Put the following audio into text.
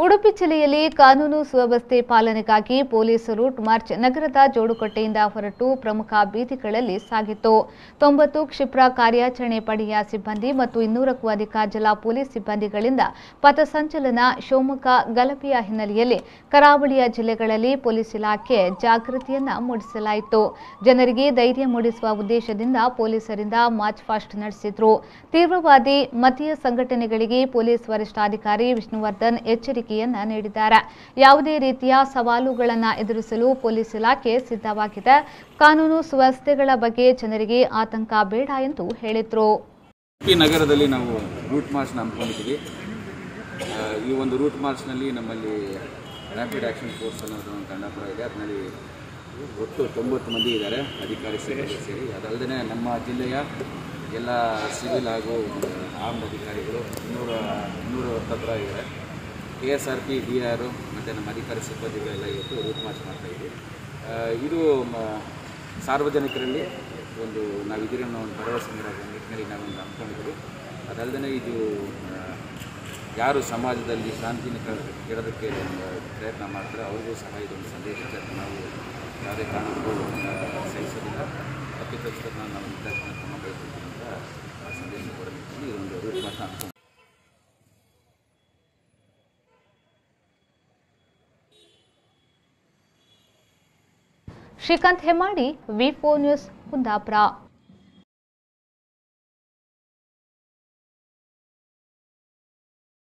ಉಡುಪಿ ಜಿಲ್ಲೆಯಲ್ಲಿ ಕಾನೂನು ಸುವ್ಯವಸ್ಥೆ ಪಾಲನೆಗಾಗಿ ಪೊಲೀಸ್ ರೂಟ್ ಮಾರ್ಚ್ ನಗರದ ಜೋಡುಕಟ್ಟೆಯಿಂದ ಹೊರಟು ಪ್ರಮುಖ ಬೀದಿಗಳಲ್ಲಿ ಸಾಗಿತ್ತು. 90 ಕ್ಷಿಪ್ರ ಕಾರ್ಯಾಚರಣೆ ಪಡೆಯ ಸಿಬ್ಬಂದಿ ಮತ್ತು 200ಕ್ಕೂ ಅಧಿಕ ಜಲ ಪೊಲೀಸ್ ಸಿಬ್ಬಂದಿಗಳಿಂದ ಪಥಸಂಚಲನ. ಶಿವಮೊಗ್ಗ ಗಲಭೆಯ ಹಿನ್ನೆಲೆಯಲ್ಲಿ ಕರಾವಳಿಯ ಜಿಲ್ಲೆಗಳಲ್ಲಿ ಪೊಲೀಸ್ ಇಲಾಖೆ ಜಾಗೃತಿಯನ್ನ ಮೂಡಿಸಲಾಯಿತು. ಜನರಿಗೆ ಧೈರ್ಯ ಮೂಡಿಸುವ ಉದ್ದೇಶದಿಂದ ಪೊಲೀಸರಿಂದ ಮಾರ್ಚ್ ಪಾಸ್ಟ್ ನಡೆಸಿದ್ರು. ತೀವ್ರವಾದಿ ಮತೀಯ ಸಂಘಟನೆಗಳಿಗೆ ಪೊಲೀಸ್ ವರಿಷ್ಠಾಧಿಕಾರಿ ವಿಷ್ಣುವರ್ಧನ್ ಎಚ್ಚರಿಕೆಯನ್ನ ನೀಡಿದ್ದಾರೆ. ಯಾವುದೇ ರೀತಿಯ ಸವಾಲುಗಳನ್ನು ಎದುರಿಸಲು ಪೊಲೀಸ್ ಇಲಾಖೆ ಸಿದ್ಧವಾಗಿದೆ. ಕಾನೂನು ಸುವ್ಯವಸ್ಥೆಗಳ ಬಗ್ಗೆ ಜನರಿಗೆ ಆತಂಕ ಬೇಡ ಎಂದು ಹೇಳಿದರು. ಉಡುಪಿ ನಗರದಲ್ಲಿ ನಾವು ರೂಟ್ ಮಾರ್ಚ್ ಹಮ್ಮಿಕೊಂಡಿದ್ದೀವಿ. ಈ ಒಂದು ರೂಟ್ ಮಾರ್ಚ್ನಲ್ಲಿ ನಮ್ಮಲ್ಲಿ ರ್ಯಾಪಿಡ್ ಆ್ಯಕ್ಷನ್ ಫೋರ್ಸ್ ಅನ್ನೋದು ಒಂದು ತಂಡ ಕೂಡ ಇದೆ. ಅದರಲ್ಲಿ ಒಟ್ಟು 90 ಮಂದಿ ಇದ್ದಾರೆ, ಅಧಿಕಾರಿ ಸಿಬ್ಬಂದಿ ಸೇರಿ. ಅದಲ್ಲದೆ ನಮ್ಮ ಜಿಲ್ಲೆಯ ಎಲ್ಲ ಸಿವಿಲ್ ಹಾಗೂ ಆರ್ಮ್ಡ್ ಅಧಿಕಾರಿಗಳು 200 ಹತ್ತಿರ ಇದ್ದಾರೆ. KSRP, DR ಮತ್ತು ನಮ್ಮ ಅಧಿಕಾರಿ ಸಿಬ್ಬಂದಿಗಳೆಲ್ಲ ಇವತ್ತು ರೂಟ್ ಮಾರ್ಚ್ ಮಾಡ್ತಾಯಿದ್ವಿ. ಇದು ಸಾರ್ವಜನಿಕರಲ್ಲಿ ಒಂದು ನಾವಿದ್ದೀರಿ ಅನ್ನೋ ಒಂದು ಭರವಸೆ ನೀಡೋ ನಿಟ್ಟಿನಲ್ಲಿ ನಾವೊಂದು ಹಮ್ಮಿಕೊಂಡಿದ್ದೀವಿ. ಅದಲ್ಲದೆ ಇದು ಯಾರು ಸಮಾಜದಲ್ಲಿ ಶಾಂತಿನ ಕೆಡೋದಕ್ಕೆ ಪ್ರಯತ್ನ ಮಾಡ್ತಾರೆ ಅವ್ರಿಗೂ ಸಹ ಇದೊಂದು ಸಂದೇಶ. ನಾವು ಯಾವುದೇ ಕಾರಣಕ್ಕೂ ಸಹಿಸೋದಿಲ್ಲ, ತಪ್ಪಿತಸ್ಥರನ್ನ ನಾವು ನಿರ್ದಾಕ್ಷಿಣ್ಯ ಕ್ರಮ ಕೈಗೊಳ್ತೀವಿ ಅಂತ ಸಂದೇಶ ಕೊಡೋ ನಿಟ್ಟಿನಲ್ಲಿ ಇದೊಂದು ರೂಟ್ ಮಾರ್ಚ್ ಹಮ್ಮಿಕೊಂಡು. Srikanth Hemmadi, V4 news, Kundapura.